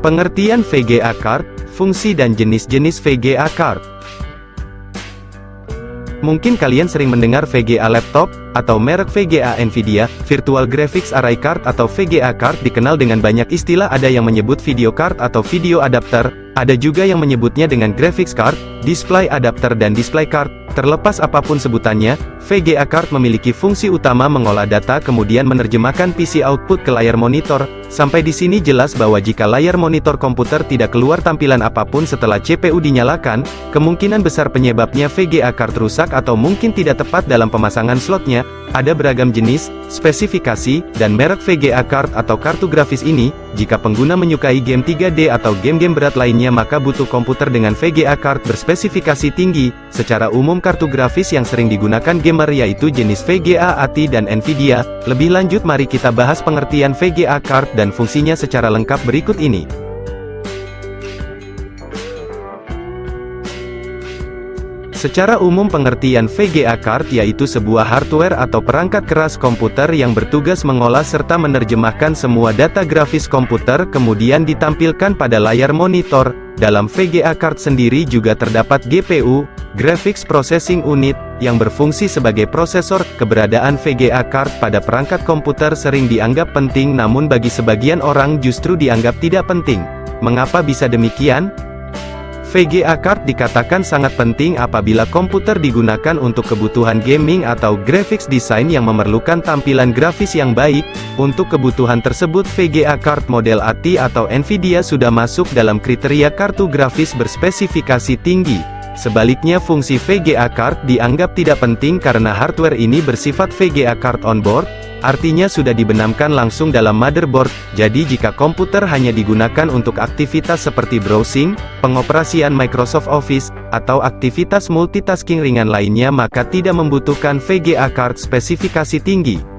Pengertian VGA card, fungsi dan jenis-jenis VGA card. Mungkin kalian sering mendengar VGA laptop, atau merek VGA Nvidia, Virtual Graphics Array Card atau VGA card dikenal dengan banyak istilah. Ada yang menyebut video card atau video adapter, ada juga yang menyebutnya dengan graphics card, display adapter dan display card. Terlepas apapun sebutannya, VGA card memiliki fungsi utama mengolah data kemudian menerjemahkan PC output ke layar monitor. Sampai di sini jelas bahwa jika layar monitor komputer tidak keluar tampilan apapun setelah CPU dinyalakan, kemungkinan besar penyebabnya VGA card rusak atau mungkin tidak tepat dalam pemasangan slotnya. Ada beragam jenis, spesifikasi, dan merek VGA card atau kartu grafis ini. Jika pengguna menyukai game 3D atau game-game berat lainnya maka butuh komputer dengan VGA card berspesifikasi tinggi. Secara umum kartu grafis yang sering digunakan gamer yaitu jenis VGA ATI dan Nvidia. Lebih lanjut mari kita bahas pengertian VGA card dan fungsinya secara lengkap berikut ini. Secara umum pengertian VGA card yaitu sebuah hardware atau perangkat keras komputer yang bertugas mengolah serta menerjemahkan semua data grafis komputer kemudian ditampilkan pada layar monitor. Dalam VGA card sendiri juga terdapat GPU, Graphics Processing Unit, yang berfungsi sebagai prosesor. Keberadaan VGA card pada perangkat komputer sering dianggap penting namun bagi sebagian orang justru dianggap tidak penting. Mengapa bisa demikian? VGA card dikatakan sangat penting apabila komputer digunakan untuk kebutuhan gaming atau graphics design yang memerlukan tampilan grafis yang baik. Untuk kebutuhan tersebut VGA card model ATI atau Nvidia sudah masuk dalam kriteria kartu grafis berspesifikasi tinggi. Sebaliknya fungsi VGA card dianggap tidak penting karena hardware ini bersifat VGA card on board, artinya sudah dibenamkan langsung dalam motherboard. Jadi jika komputer hanya digunakan untuk aktivitas seperti browsing, pengoperasian Microsoft Office, atau aktivitas multitasking ringan lainnya maka tidak membutuhkan VGA card spesifikasi tinggi.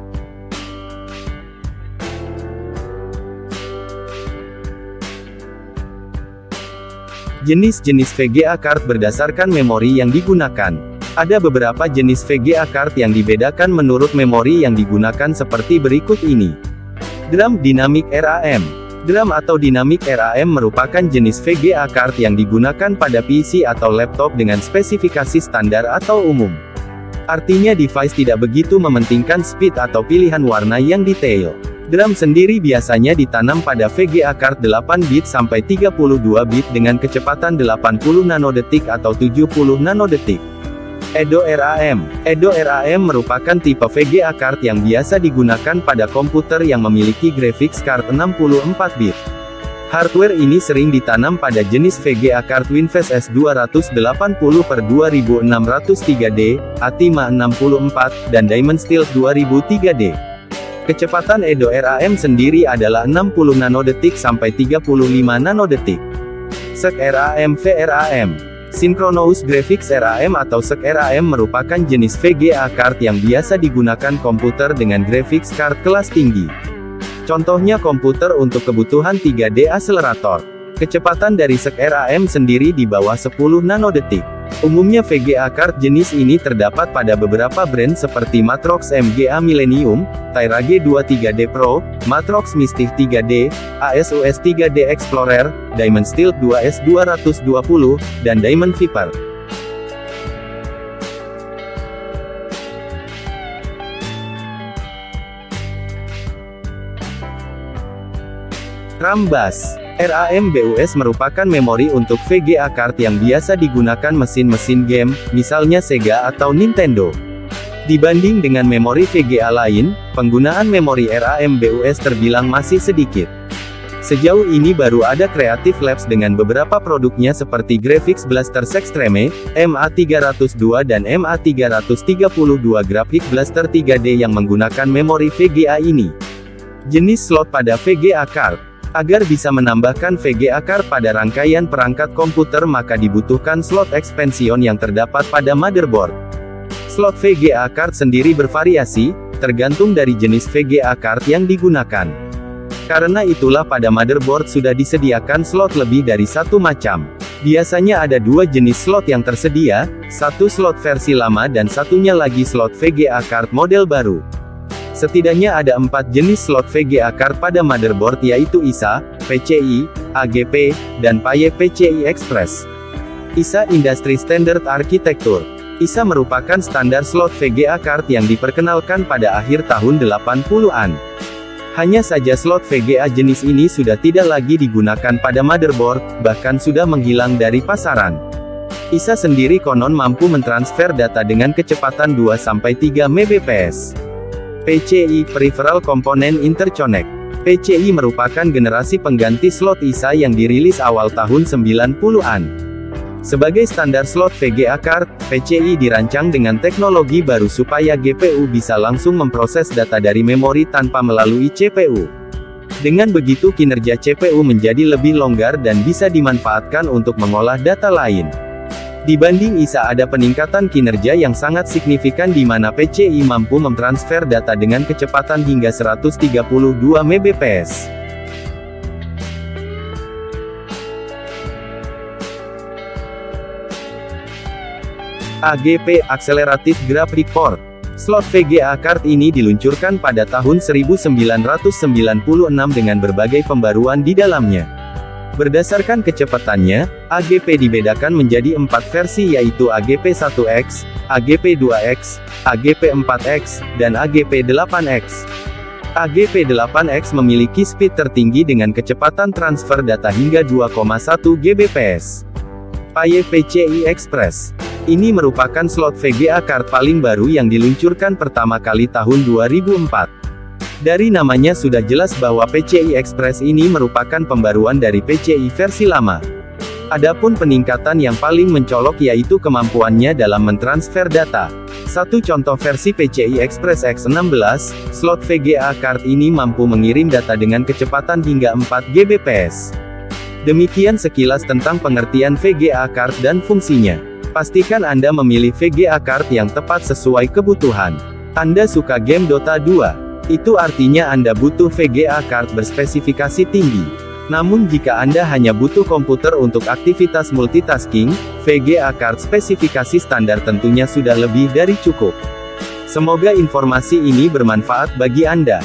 Jenis-jenis VGA card berdasarkan memori yang digunakan. Ada beberapa jenis VGA card yang dibedakan menurut memori yang digunakan seperti berikut ini. DRAM Dynamic RAM. DRAM atau Dynamic RAM merupakan jenis VGA card yang digunakan pada PC atau laptop dengan spesifikasi standar atau umum. Artinya device tidak begitu mementingkan speed atau pilihan warna yang detail. DRAM sendiri biasanya ditanam pada VGA card 8 bit sampai 32 bit dengan kecepatan 80 nanodetik atau 70 nanodetik. Edo RAM. Edo RAM merupakan tipe VGA card yang biasa digunakan pada komputer yang memiliki graphics card 64 bit. Hardware ini sering ditanam pada jenis VGA card WinFast S280/2603D, ATI MA64, dan Diamond Steel 2003D. Kecepatan Edo RAM sendiri adalah 60 nanodetik sampai 35 nanodetik. SEC RAM VRAM. Synchronous Graphics RAM atau SEC RAM merupakan jenis VGA card yang biasa digunakan komputer dengan graphics card kelas tinggi. Contohnya komputer untuk kebutuhan 3D accelerator. Kecepatan dari SEC RAM sendiri di bawah 10 nanodetik. Umumnya VGA card jenis ini terdapat pada beberapa brand seperti Matrox MGA Millennium, Tairage 23D Pro, Matrox Mystic 3D, ASUS 3D Explorer, Diamond Steel 2S220, dan Diamond Viper. RAM bus. RAM BUS merupakan memori untuk VGA card yang biasa digunakan mesin-mesin game, misalnya Sega atau Nintendo. Dibanding dengan memori VGA lain, penggunaan memori RAM BUS terbilang masih sedikit. Sejauh ini baru ada Creative Labs dengan beberapa produknya seperti Graphics Blaster Extreme, MA302 dan MA332 Graphics Blaster 3D yang menggunakan memori VGA ini. Jenis slot pada VGA card. Agar bisa menambahkan VGA card pada rangkaian perangkat komputer maka dibutuhkan slot expansion yang terdapat pada motherboard. Slot VGA card sendiri bervariasi, tergantung dari jenis VGA card yang digunakan. Karena itulah pada motherboard sudah disediakan slot lebih dari satu macam. Biasanya ada dua jenis slot yang tersedia, satu slot versi lama dan satunya lagi slot VGA card model baru. Setidaknya ada 4 jenis slot VGA card pada motherboard yaitu ISA, PCI, AGP, dan PAYE PCI Express. ISA Industry Standard Architecture. ISA merupakan standar slot VGA card yang diperkenalkan pada akhir tahun 80-an. Hanya saja slot VGA jenis ini sudah tidak lagi digunakan pada motherboard, bahkan sudah menghilang dari pasaran. ISA sendiri konon mampu mentransfer data dengan kecepatan 2-3 Mbps. PCI Peripheral Component Interconnect. PCI merupakan generasi pengganti slot ISA yang dirilis awal tahun 90-an. Sebagai standar slot VGA card, PCI dirancang dengan teknologi baru supaya GPU bisa langsung memproses data dari memori tanpa melalui CPU. Dengan begitu kinerja CPU menjadi lebih longgar dan bisa dimanfaatkan untuk mengolah data lain. Dibanding ISA ada peningkatan kinerja yang sangat signifikan di mana PCI mampu mentransfer data dengan kecepatan hingga 132 Mbps. AGP Accelerated Graphic Port. Slot VGA card ini diluncurkan pada tahun 1996 dengan berbagai pembaruan di dalamnya. Berdasarkan kecepatannya, AGP dibedakan menjadi 4 versi yaitu AGP 1X, AGP 2X, AGP 4X, dan AGP 8X. AGP 8X memiliki speed tertinggi dengan kecepatan transfer data hingga 2,1 Gbps. PAYE PCI Express. Ini merupakan slot VGA card paling baru yang diluncurkan pertama kali tahun 2004. Dari namanya sudah jelas bahwa PCI Express ini merupakan pembaruan dari PCI versi lama. Adapun peningkatan yang paling mencolok yaitu kemampuannya dalam mentransfer data. Satu contoh versi PCI Express X16, slot VGA card ini mampu mengirim data dengan kecepatan hingga 4 Gbps. Demikian sekilas tentang pengertian VGA card dan fungsinya. Pastikan Anda memilih VGA card yang tepat sesuai kebutuhan. Anda suka game Dota 2? Itu artinya Anda butuh VGA card berspesifikasi tinggi. Namun jika Anda hanya butuh komputer untuk aktivitas multitasking, VGA card spesifikasi standar tentunya sudah lebih dari cukup. Semoga informasi ini bermanfaat bagi Anda.